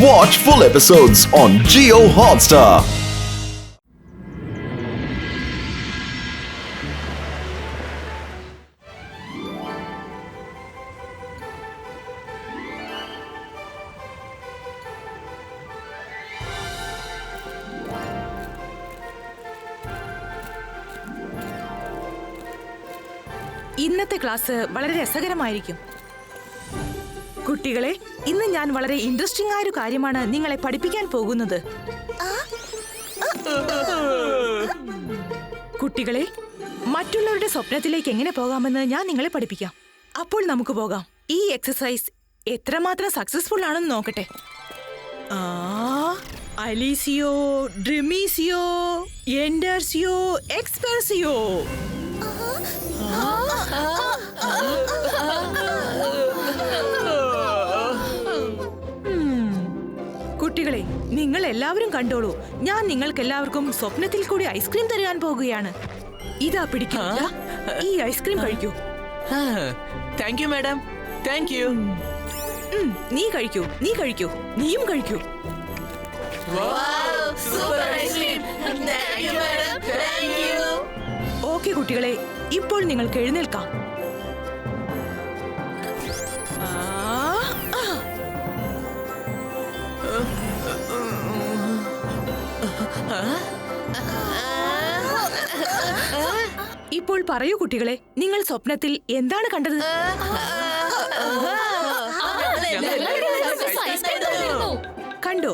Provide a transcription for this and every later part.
Watch full episodes on Jio Hotstar. ഇന്നത്തെ class വളരെ രസകരമായിരിക്കും. കുട്ടികളെ, ഇന്ന് ഞാൻ വളരെ ഇൻട്രസ്റ്റിംഗ് ആയ ഒരു കാര്യമാണ് നിങ്ങളെ പഠിപ്പിക്കാൻ പോകുന്നത്. കുട്ടികളെ, മറ്റുള്ളവരുടെ സ്വപ്നത്തിലേക്ക് എങ്ങനെ പോകാമെന്ന് ഞാൻ നിങ്ങളെ പഠിപ്പിക്കാം. അപ്പോൾ നമുക്ക് പോകാം. ഈ എക്സസൈസ് എത്രമാത്രം സക്സസ്ഫുൾ ആണെന്ന് നോക്കട്ടെ. അലീസിയോ, ഡ്രിമീസിയോ, എൻഡർസിയോ, എക്സ്പെർസിയോ. കുട്ടികളെ, നിങ്ങൾ എല്ലാവരും കണ്ടോളൂ. ഞാൻ നിങ്ങൾക്ക് എല്ലാവർക്കും സ്വപ്നത്തിൽ കൂടി ഐസ്ക്രീം തരാൻ പോകുകയാണ്. ഇതാ പിടിക്കുക. ഈ ഐസ്ക്രീം കഴിക്കൂ. Thank you madam. Thank you. നീ കഴിക്കൂ, നീ കഴിക്കൂ, നീയും കഴിക്കൂ. ഓക്കെ കുട്ടികളെ, ഇപ്പോൾ നിങ്ങൾക്ക് എഴുന്നേൽക്കാം. ഇപ്പോൾ പറയൂ കുട്ടികളെ, നിങ്ങൾ സ്വപ്നത്തിൽ എന്താണ് കണ്ടത്? കണ്ടോ?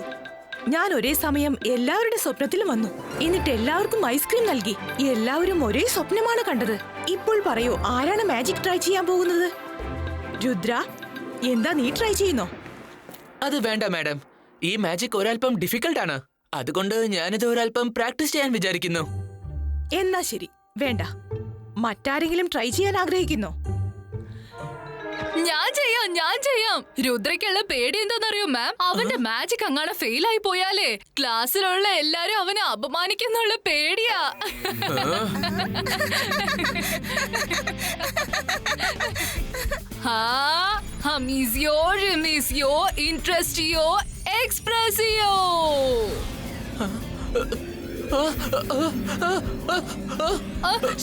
ഞാൻ ഒരേ സമയം എല്ലാവരുടെ സ്വപ്നത്തിലും വന്നു. എന്നിട്ട് എല്ലാവർക്കും ഐസ്ക്രീം നൽകി. എല്ലാവരും ഒരേ സ്വപ്നമാണ് കണ്ടത്. ഇപ്പോൾ പറയൂ, ആരാണ് മാജിക് ട്രൈ ചെയ്യാൻ പോകുന്നത്? രുദ്ര, എന്താ നീ ട്രൈ ചെയ്യുന്നോ? അത് വേണ്ട മാഡം. ഈ മാജിക് ഒരൽപ്പം ഡിഫിക്കൽട്ട് ആണ്. അതുകൊണ്ട് ഞാനിത് ഒരൽപ്പം പ്രാക്ടീസ് ചെയ്യാൻ വിചാരിക്കുന്നു. എന്നാ ശരി, വേണ്ട. മറ്റാരെങ്കിലും ട്രൈ ചെയ്യാൻ ആഗ്രഹിക്കുന്നോ? ഞാൻ ചെയ്യാം. രുദ്രയ്ക്കുള്ള പേടി എന്താണെന്നറിയോ മാം? അവന്റെ മാജിക് അങ്ങാണ് ഫെയിൽ ആയി പോയാലേ ക്ലാസ്സിലുള്ള എല്ലാരും അവനെ അപമാനിക്കുന്നുള്ള പേടിയാ. ഹമീസിയോ, റിമീസിയോ, ഇൻട്രസ്റ്റിയോ, എക്സ്പ്രസിയോ.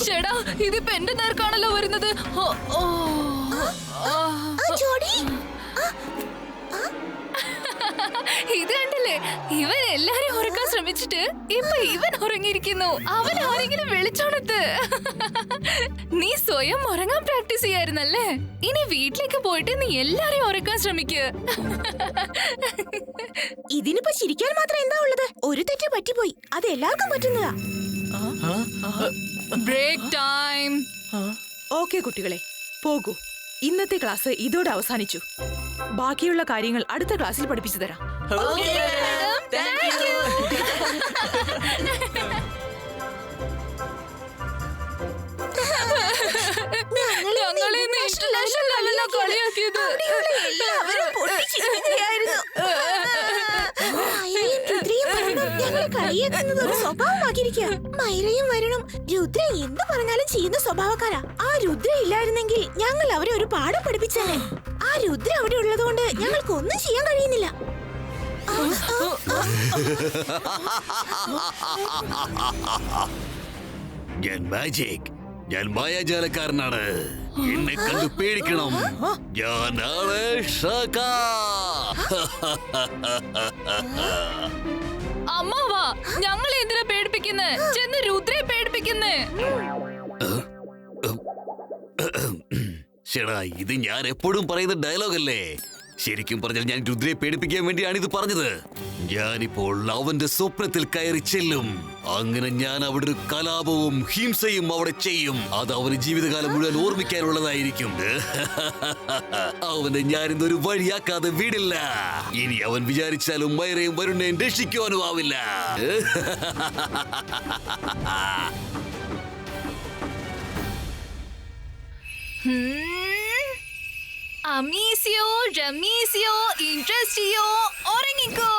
ചേടാ, ഇതിപ്പോ എന്റെ നേർക്കാണല്ലോ വരുന്നത്. ഇത് കണ്ടില്ലേ? ഇവൻ എല്ലാരും ഉറക്കാൻ ശ്രമിച്ചിട്ട് ഇപ്പൊ ഇവൻ ഉറങ്ങിയിരിക്കുന്നു. അവൻ ആരെങ്കിലും വിളിച്ചോണത്ത്. നീ സ്വയം ഉറങ്ങാൻ പ്രാക്ടീസ് ചെയ്യായിരുന്നല്ലേ? ഇനി വീട്ടിലേക്ക് പോയിട്ട് നീ എല്ലാരെയും ഉറക്കാൻ ശ്രമിക്ക്. ഇതിനിപ്പോ ചിരിക്കാൻ മാത്രം എന്താ ഉള്ളത്? ഒരു തെറ്റ് പറ്റിപ്പോയി, അത് എല്ലാവർക്കും പറ്റുന്നതാ. Break time. ഓക്കെ കുട്ടികളെ, പോകൂ. ഇന്നത്തെ ക്ലാസ് ഇതോടെ അവസാനിച്ചു. ബാക്കിയുള്ള കാര്യങ്ങൾ അടുത്ത ക്ലാസ്സിൽ പഠിപ്പിച്ചു തരാം. ഞങ്ങളെ കളിയാക്കിയത്. സ്വഭാവമാക്കിയിരിക്കുക. മൈരയും വരണം. രുദ്ര എന്ത് പറഞ്ഞാലും ചെയ്യുന്ന സ്വഭാവക്കാരാ. ആ രുദ്ര ഇല്ലായിരുന്നെങ്കിൽ ഞങ്ങൾ അവരെ ഒരു പാഠം പഠിപ്പിച്ചേനെ. ആ രുദ്ര അവിടെ ഉള്ളത് കൊണ്ട് ഞങ്ങൾക്ക് ഒന്നും ചെയ്യാൻ കഴിയുന്നില്ല. ഞാൻ മാജിക്, ഞാൻ മായാജാലക്കാരനാണ്. എന്നെ കണ്ടു പേടിക്കണം. ഞാനാണ് ഷക. അമ്മാവാ, ഞങ്ങളെ എന്തിനാ പേടിപ്പിക്കുന്നേ? ചെന്ന് രുദ്രയെ പേടിപ്പിക്കുന്നേ. ചേടാ, ഇത് ഞാൻ എപ്പോഴും പറയുന്ന ഡയലോഗ് അല്ലേ? ശരിക്കും പറഞ്ഞാൽ ഞാൻ രുദ്രയെ പേടിപ്പിക്കാൻ വേണ്ടിയാണ് ഇത് പറഞ്ഞത്. ഞാനിപ്പോൾ അവന്റെ സ്വപ്നത്തിൽ കയറി ചെല്ലും. അങ്ങനെ ഞാൻ അവിടെ ഒരു കലാപവും ഹിംസയും അവിടെ ചെയ്യും. അത് അവന് ജീവിതകാലം മുഴുവൻ ഓർമ്മിക്കാനുള്ളതായിരിക്കും. അവനെ ഞാനിന്നൊരു വഴിയാക്കാതെ വിടില്ല. ഇനി അവൻ വിചാരിച്ചാലും മൈരയും വരുണേയും രക്ഷിക്കുവാനും ആവില്ല. അമീസിയോ, രമീസിയോ, ഇൻട്രസ്റ്റിയോ, ഉറങ്ങിക്കോ.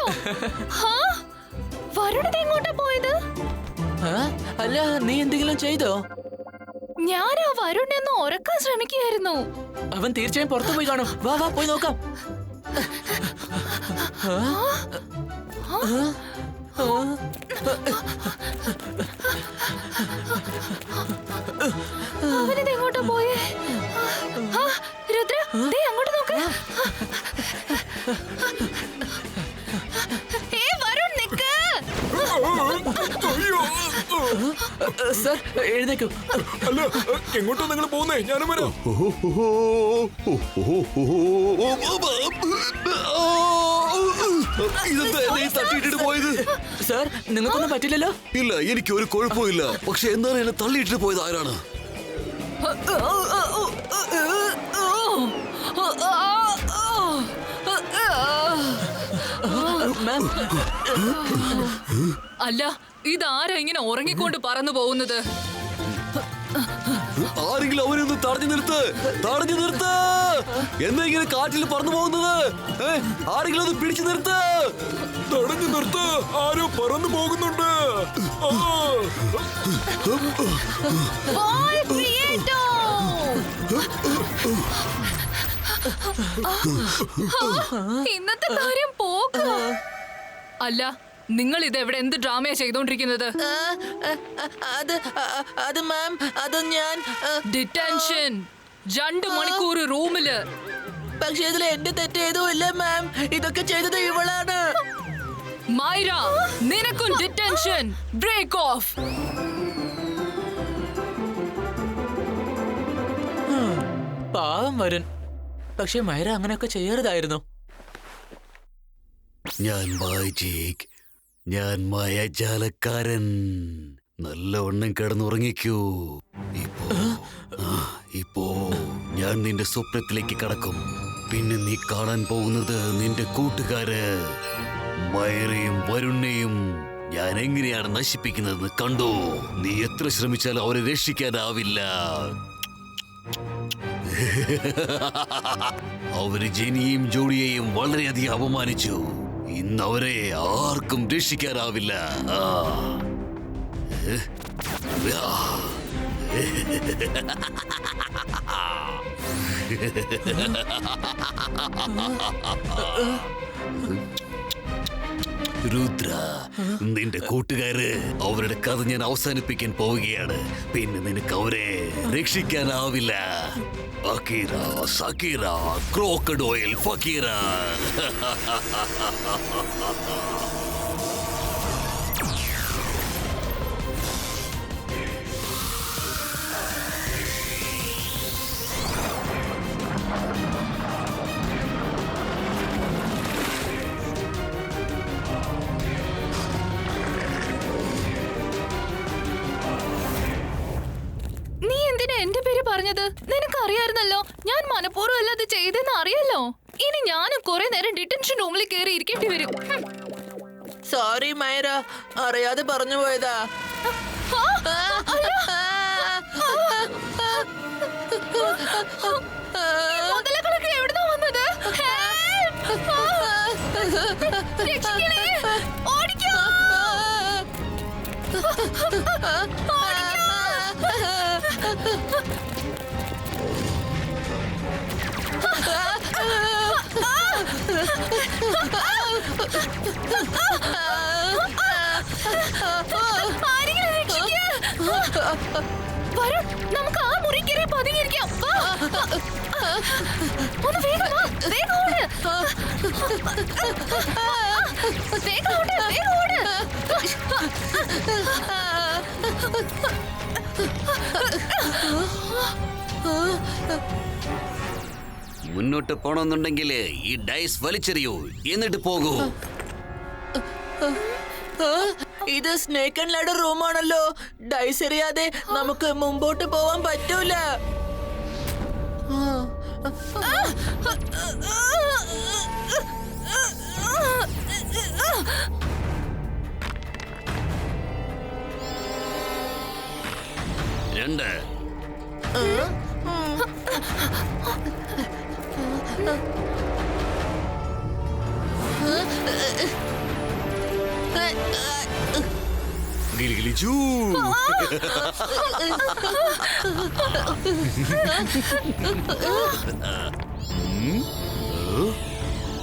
പോയോ? ഹാ? വരുണിത് എങ്ങോട്ടാ പോയത്? ആ? അല്ല, നീ എന്തെങ്കിലും ചെയ്തോ? ഞാൻ ആ വരുണിനെ ഒന്ന് ഉറക്കാൻ ശ്രമിക്കുകയായിരുന്നു. അവൻ തീർച്ചയായും പുറത്തു പോയി കാണും. വാ വാ, പോയി നോക്കാം. ആ? ആ? ആ? അവനിത് എങ്ങോട്ടാ പോയേ? ആ, രുദ്ര, ദേ അങ്ങോട്ട് നോക്ക്. വരുൺ, നിക്ക്. സർ, എഴുന്നേക്കൂ. അല്ല, എങ്ങോട്ടാ നിങ്ങൾ പോകുന്നേ? ഞാനും വരാം. ഇതെന്താ എന്നെ തട്ടിയിട്ടിട്ട് പോയത്? സർ, നിങ്ങൾക്കൊന്നും പറ്റില്ലല്ലോ? ഇല്ല, എനിക്ക് ഒരു കുഴപ്പമില്ല. പക്ഷെ എന്നാലും എന്നെ തള്ളിയിട്ടിട്ട് പോയത് ആരാണ്? മാം, അല്ല, ഇതാരാ ഇങ്ങനെ ഉറങ്ങിക്കൊണ്ട് പറന്നു പോകുന്നത്? ആരെങ്കിലും അവരെ ഒന്ന് തടഞ്ഞു നിർത്ത്, തടഞ്ഞു നിർത്ത്. എന്താ ഇങ്ങനെ കാറ്റിൽ പറന്നു പോകുന്നത്? ആരെങ്കിലും ഒന്ന് പിടിച്ചു നിർത്ത്. തടഞ്ഞു നിർത്ത്, ആരോ പറന്നു പോകുന്നുണ്ട്. Ball Prieto! ഇന്നത്തെ കാര്യം പോക. അല്ല, നിങ്ങൾ ഇതെവിടെ എന്ത് ഡ്രാമയാ ചെയ്തോണ്ടിരിക്കുന്നത്? അത് മാം, അത് ഞാൻ. ഡിറ്റൻഷൻ 2 മണിക്കൂർ റൂമില്. പക്ഷെ ഇതിൽ എന്റെ തെറ്റേതോ ഇല്ല മാം. ഇതൊക്കെ ചെയ്തത് ഇവളാണ്. മൈര, നിനക്കും ഡിറ്റൻഷൻ. Break of. പാവം വരുൺ. പക്ഷെ മൈര അങ്ങനെയൊക്കെ ചെയ്യരുതായിരുന്നു. ഞാൻ വായിച്ചേക്ക്, ഞാൻ മായാജാലക്കാരൻ. നല്ലവണ്ണം കിടന്നുറങ്ങിക്കൂ. ഇപ്പോ ഞാൻ നിന്റെ സ്വപ്നത്തിലേക്ക് കടക്കും. പിന്നെ നീ കാണാൻ പോകുന്നത് നിന്റെ കൂട്ടുകാര് മയറയും വരുണിനെയും ഞാൻ എങ്ങനെയാണ് നശിപ്പിക്കുന്നതെന്ന് കണ്ടോ. നീ എത്ര ശ്രമിച്ചാലും അവരെ രക്ഷിക്കാനാവില്ല. അവര് ജെനിയെയും ജോഡിയെയും വളരെയധികം അപമാനിച്ചു. ഇന്ന് അവരെ ആർക്കും രക്ഷിക്കാനാവില്ല. രുദ്ര, നിന്റെ കൂട്ടുകാര് അവരുടെ കഥ ഞാൻ അവസാനിപ്പിക്കാൻ പോവുകയാണ്. പിന്നെ നിനക്ക് അവരെ രക്ഷിക്കാനാവില്ല. അക്കീറ, സക്കീറ, ക്രോക്കഡോയിൽ ഫക്കീറ. നീ എന്തിനാ എന്റെ പേര് പറഞ്ഞത്? നിനക്കറിയായിരുന്നല്ലോ ഞാൻ മനഃപൂർവ്വം അല്ലാതെ ചെയ്തെന്ന് അറിയാലോ. ഇനി ഞാനും കുറെ നേരം ഡിറ്റൻഷൻ റൂമിൽ കയറി ഇരിക്കേണ്ടി വരും. സോറി മൈര, അറിയാതെ പറഞ്ഞു പോയതാ. മുതലകളൊക്കെ എവിടുന്നാ വന്നത്? രക്ഷിക്കണേ! ഓടിക്കോ! ആരെങ്കിലും രക്ഷിക്കുക! വരുൺ, നമുക്ക് ആ മുറി കയറി പതുങ്ങിയിരിക്കാം. വാ. ഒന്ന് വേഗം വാ, വേഗം ഓട്. വേഗം ഓട്, വേഗം ഓട്. മുന്നോട്ട് പോണമെന്നുണ്ടെങ്കിൽ ഈ ഡൈസ് വലിച്ചെറിയൂ, എന്നിട്ട് പോകൂ. ഇത് സ്നേക്ക് ആൻഡ് ലാഡർ റൂമാണല്ലോ. ഡൈസ് എറിയാതെ നമുക്ക് മുമ്പോട്ട് പോവാൻ പറ്റൂല. രണ്ട്. ഗിലിഗിലി ചൂ.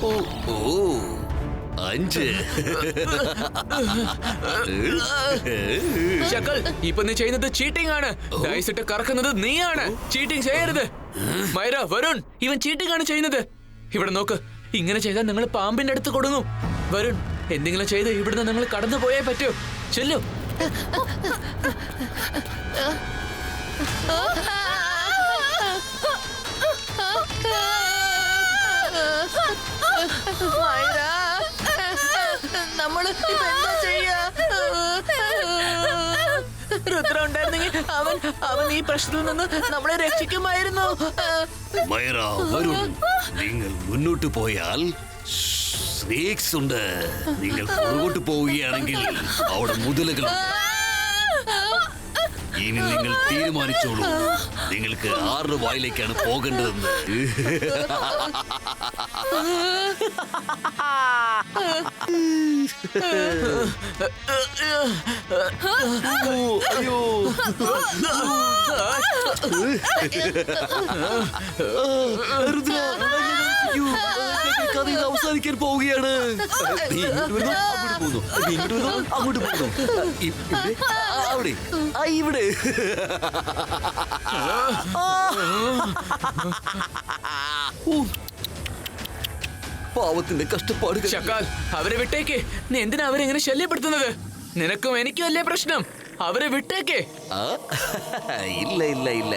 ഓ, ഓ, 5. ശക്കൽ, ഇപ്പൊ നീ ചെയ്യുന്നത് ചീറ്റിംഗ് ആണ്. ഡൈസ് ഇട്ട് കറക്കുന്നത് നീയാണ്. ചീറ്റിംഗ് ചെയ്യരുത്. മൈര, വരുൺ, ഇവൻ ചീറ്റിംഗ് ആണ് ചെയ്യുന്നത്. ഇവിടെ നോക്ക്, ഇങ്ങനെ ചെയ്താൽ നിങ്ങൾ പാമ്പിന്റെ അടുത്ത് കൊടുങ്ങും. വരുൺ, എന്തെങ്കിലും ചെയ്ത് ഇവിടുന്ന് നിങ്ങൾ കടന്നു പോയേ പറ്റൂ. ചെല്ലു. നമ്മള് എന്താ ചെയ്യാ? രുദ്ര ഉണ്ടായിരുന്നെങ്കിൽ അവൻ ഈ പ്രശ്നത്തിൽ നിന്ന് നമ്മളെ രക്ഷിക്കുമായിരുന്നു. മൈറ, വരുൺ, നിങ്ങൾ മുന്നോട്ട് പോയാൽ സ്നേക്സ് ഉണ്ട്. നിങ്ങൾ പുറകോട്ട് പോവുകയാണെങ്കിൽ അവിടെ മുതലകളുണ്ട്. ഇനി നിങ്ങൾ തീരുമാനിച്ചോളൂ, നിങ്ങൾക്ക് ആരുടെ വായിലേക്കാണ് പോകേണ്ടതെന്ന്. കഥ അവസാനിക്കാൻ പോവുകയാണ്. നീ ഇങ്ങോട്ട് വരുന്നു, അങ്ങോട്ട് പോകുന്നു. നീ ഇങ്ങോട്ട് വരുന്നു, അങ്ങോട്ട് പോകുന്നു. അവിടെ, ഇവിടെ. പാവത്തിന്റെ കഷ്ടപ്പാട്. ശക്കാൽ, അവരെ വിട്ടേക്ക്. നീ എന്തിനാ അവരെങ്ങനെ ശല്യപ്പെടുത്തുന്നത്? നിനക്കും എനിക്കും അല്ലേ പ്രശ്നം? അവരെ വിട്ടേക്ക്. ഇല്ല ഇല്ല ഇല്ല,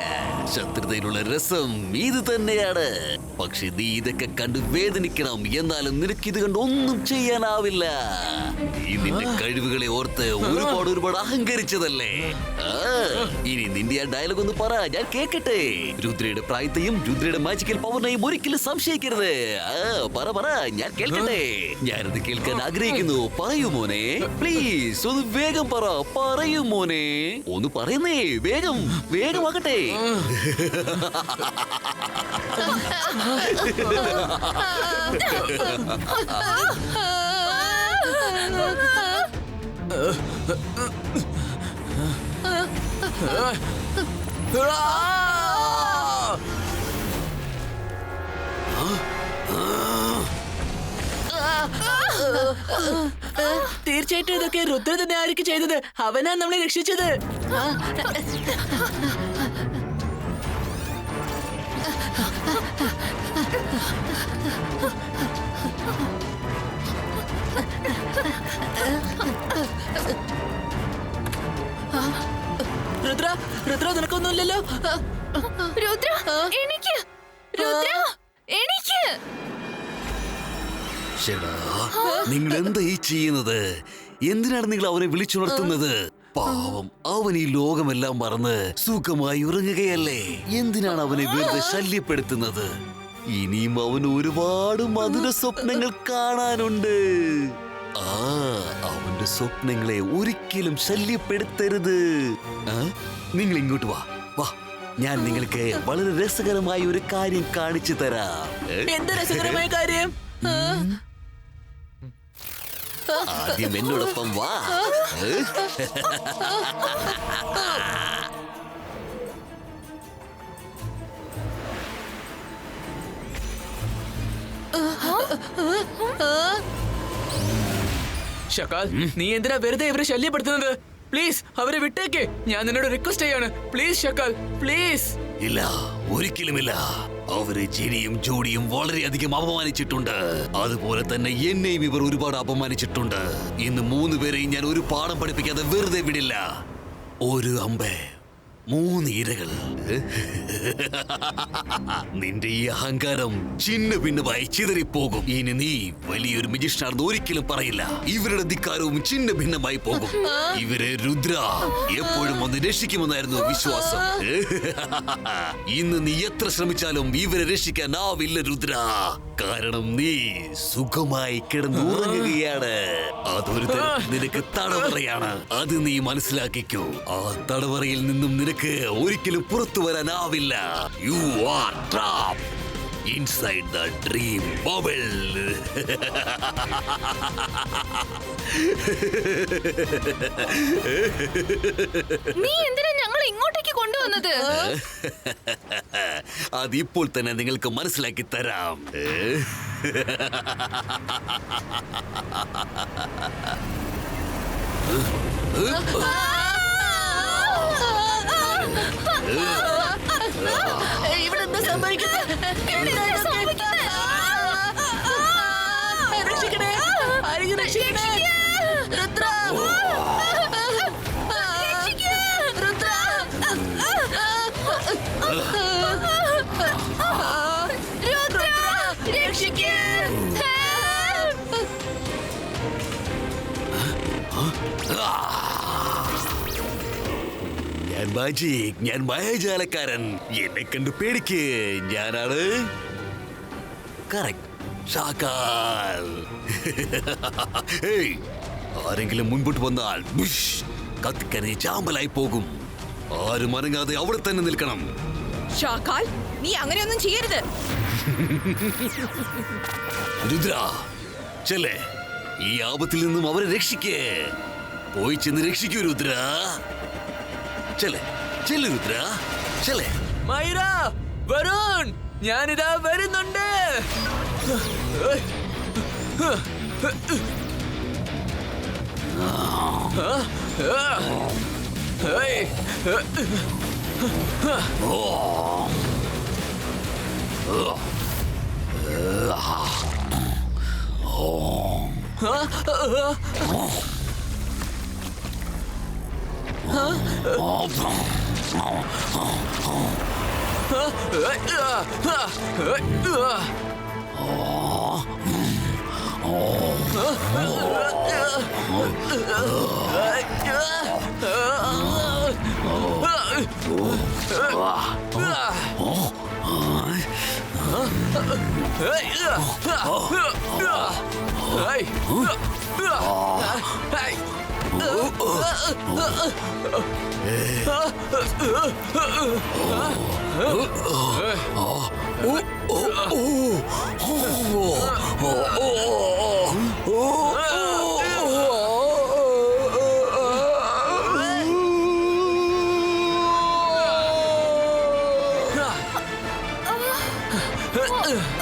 ശത്രുതയിലുള്ള രസം ഇത് തന്നെയാണ്. പക്ഷെ നീ ഇതൊക്കെ കണ്ട് വേദനിക്കണം. എന്നാലും നിനക്ക് ഇത് കണ്ട് ഒന്നും ചെയ്യാനാവില്ല. നീ നിന്റെ കഴിവുകളെ ഓർത്ത് ഒരുപാട് അഹങ്കരിച്ചതല്ലേ. ഇനി നിന്റെ ആ ഡയലോഗ് ഒന്ന് പറ, ഞാൻ കേക്കട്ടെ. രുദ്രയുടെ പ്രായത്തെയും രുദ്രയുടെ മാജിക്കൽ പവറിനെയും ഒരിക്കലും സംശയിക്കരുത്. പറ, ഞാൻ കേൾക്കട്ടെ. ഞാനത് കേൾക്കാൻ ആഗ്രഹിക്കുന്നു. പറയൂ മോനെ, പ്ലീസ് ഒന്ന് വേഗം പറയൂ മോനെ. ഒന്ന് പറയുന്നേ, വേഗമാകട്ടെ. തീർച്ചയായിട്ടും ഇതൊക്കെ രുദ്ര തന്നെ ആയിരിക്കും ചെയ്തത്. അവനാ നമ്മളെ രക്ഷിച്ചത്. രുദ്ര, നിനക്കൊന്നുമില്ലല്ലോ? രുദ്ര, എണീക്ക്. രുദ്ര, എണീക്ക്. നിങ്ങൾ എന്താ ഈ ചെയ്യുന്നത്? എന്തിനാണ് നിങ്ങൾ അവനെ വിളിച്ചുണർത്തുന്നത്? പാവം, അവൻ ഈ ലോകമെല്ലാം മറന്ന് സുഖമായി ഉറങ്ങുകയല്ലേ. എന്തിനാണ് അവനെ വെറുതെ ശല്യപ്പെടുത്തുന്നത്? ഇനിയും അവന് ഒരുപാട് മധുര സ്വപ്നങ്ങൾ കാണാനുണ്ട്. അവന്റെ സ്വപ്നങ്ങളെ ഒരിക്കലും ശല്യപ്പെടുത്തരുത്. നിങ്ങൾ ഇങ്ങോട്ട് വാ. ഞാൻ നിങ്ങൾക്ക് വളരെ രസകരമായ ഒരു കാര്യം കാണിച്ചു തരാം. എന്ത് രസകരമായ കാര്യം? ആദ്യം എന്നോടൊപ്പം വാ. ശക്കാൽ, നീ എന്തിനാ വെറുതെ ഇവരെ ശല്യപ്പെടുത്തുന്നത്? പ്ലീസ് അവരെ വിട്ടേക്ക്. ഞാൻ നിന്നോട് റിക്വസ്റ്റ് ചെയ്യാണ്. Please Shakkal, please. ഇല്ല, ഒരിക്കലുമില്ല. അവരെ ജിനിയും ജോഡിയും വളരെയധികം അപമാനിച്ചിട്ടുണ്ട്. അതുപോലെ തന്നെ എന്നെയും ഇവർ ഒരുപാട് അപമാനിച്ചിട്ടുണ്ട്. ഇന്ന് 3 പേരെയും ഞാൻ ഒരു പാഠം പഠിപ്പിക്കാതെ വെറുതെ വിടില്ല. ഒരു അമ്പേ 3 ഇരകൾ. നിന്റെ ഈ അഹങ്കാരം ചിന്ന ഭിന്നമായി ചിതറിപ്പോകും. ഇനി നീ വലിയൊരു മജിഷ്യനാണെന്ന് ഒരിക്കലും പറയില്ല. ഇവരുടെ ധിക്കാരവും ചിന്ന ഭിന്നമായി പോകും. ഇവരെ രുദ്ര എപ്പോഴും ഒന്ന് രക്ഷിക്കുമെന്നായിരുന്നു വിശ്വാസം. ഇന്ന് നീ എത്ര ശ്രമിച്ചാലും ഇവരെ രക്ഷിക്കാനാവില്ല രുദ്ര. കാരണം നീ സുഖമായി കിടന്നുറങ്ങുകയാണ്. അതൊരു നിനക്ക് തടവറയാണ്. അത് നീ മനസ്സിലാക്കിക്കോ. ആ തടവറയിൽ നിന്നും നിനക്ക് ഒരിക്കലും പുറത്തു വരാനാവില്ല. You are trapped. Inside the dream bubble. നീ എന്തിനാ ഞങ്ങൾ ഇങ്ങോട്ടേക്ക് കൊണ്ടുവന്നത്? അതിപ്പോൾ തന്നെ നിങ്ങൾക്ക് മനസ്സിലാക്കി തരാം. ഇവിടെ എന്താ സംഭവിക്കുന്നത്? എന്താണ് സംഭവിക്കുന്നത്? രക്ഷിക്കണേ, ആരെങ്കിലും രക്ഷിക്കണേ. രുദ്ര, രുദ്ര. രുദ്ര, രക്ഷിക്കൂ. ഞാൻ മാജിക്, ഞാൻ മായാജാലക്കാരൻ. എന്നെ കണ്ട് പേടിക്ക്. ഞാനാണ് കറക്റ്റ് ഷാക്കാൽ. ഹേയ്, ആരെങ്കിലും മുൻപോട്ട് വന്നാൽ കത്തിക്കരഞ്ഞ് ചാമ്പലായി പോകും. ആരും അനങ്ങാതെ അവിടെ തന്നെ നിൽക്കണം. ഷാക്കാൽ, നീ അങ്ങനെയൊന്നും ചെയ്യരുത്. രുദ്ര, ചെല്ലേ, ഈ ആപത്തിൽ നിന്നും അവരെ രക്ഷിക്കേ. പോയി ചെന്ന് രക്ഷിക്കൂ രുദ്ര. ചെല്ലേ, ചെല്ലു രുദ്ര, ചെല്ലേ. മൈര, വരുൺ, ഞാനിതാ വരുന്നുണ്ട്.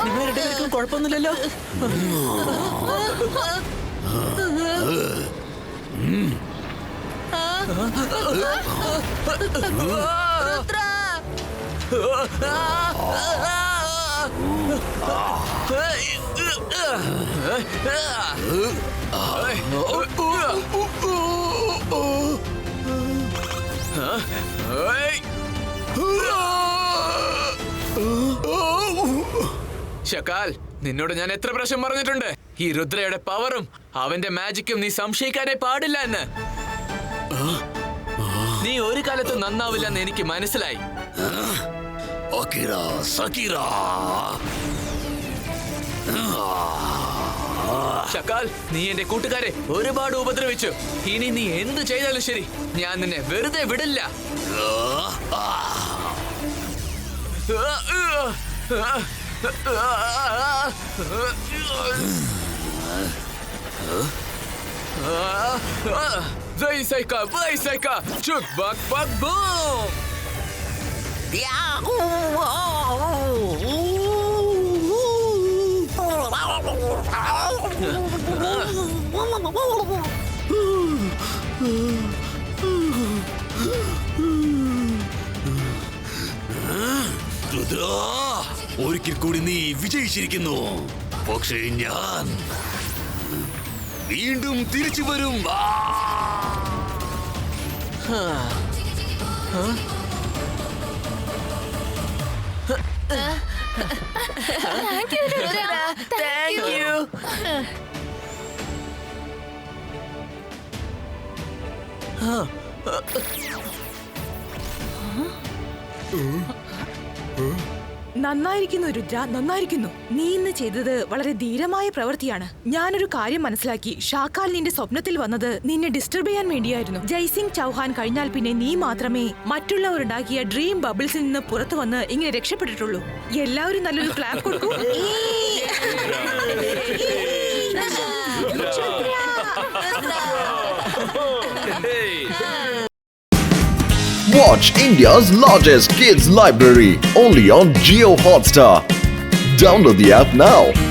നിങ്ങളുടെ കുഴപ്പമൊന്നുമില്ലല്ലോ. ഷക്കാൽ, നിന്നോട് ഞാൻ എത്ര പ്രാവശ്യം പറഞ്ഞിട്ടുണ്ട്, ഈ രുദ്രയുടെ പവറും അവന്റെ മാജിക്കും നീ സംശയിക്കാനേ പാടില്ല എന്ന്. നീ ഒരു കാലത്ത് നന്നാവില്ലെന്ന് എനിക്ക് മനസ്സിലായി. ഷക്കാൽ, നീ എന്റെ കൂട്ടുകാരെ ഒരുപാട് ഉപദ്രവിച്ചു. ഇനി നീ എന്ത് ചെയ്താലും ശരി, ഞാൻ നിന്നെ വെറുതെ വിടില്ല. Chuk bak bak boom. Rudra, ഒരിക്കൽ കൂടി നീ വിജയിച്ചിരിക്കുന്നു. പക്ഷേ ഞാൻ വീണ്ടും തിരിച്ചു വരും. Thank you. നന്നായിരിക്കുന്നു രുദ്ര, നന്നായിരിക്കുന്നു. നീ ഇന്ന് ചെയ്തത് വളരെ ധീരമായ പ്രവൃത്തിയാണ്. ഞാനൊരു കാര്യം മനസ്സിലാക്കി. ഷാക്കാൽ നിന്റെ സ്വപ്നത്തിൽ വന്നത് നിന്നെ ഡിസ്റ്റർബ് ചെയ്യാൻ വേണ്ടിയായിരുന്നു. ജയ്സിംഗ് ചൗഹാൻ കഴിഞ്ഞാൽ പിന്നെ നീ മാത്രമേ മറ്റുള്ളവരുണ്ടാക്കിയ ഡ്രീം ബബിൾസിൽ നിന്ന് പുറത്തു വന്ന് ഇങ്ങനെ രക്ഷപ്പെട്ടിട്ടുള്ളൂ. എല്ലാവരും നല്ലൊരു ക്ലാപ്പ് കൊടുക്കൂ. Watch India's largest kids library only on Jio Hotstar. Download the app now.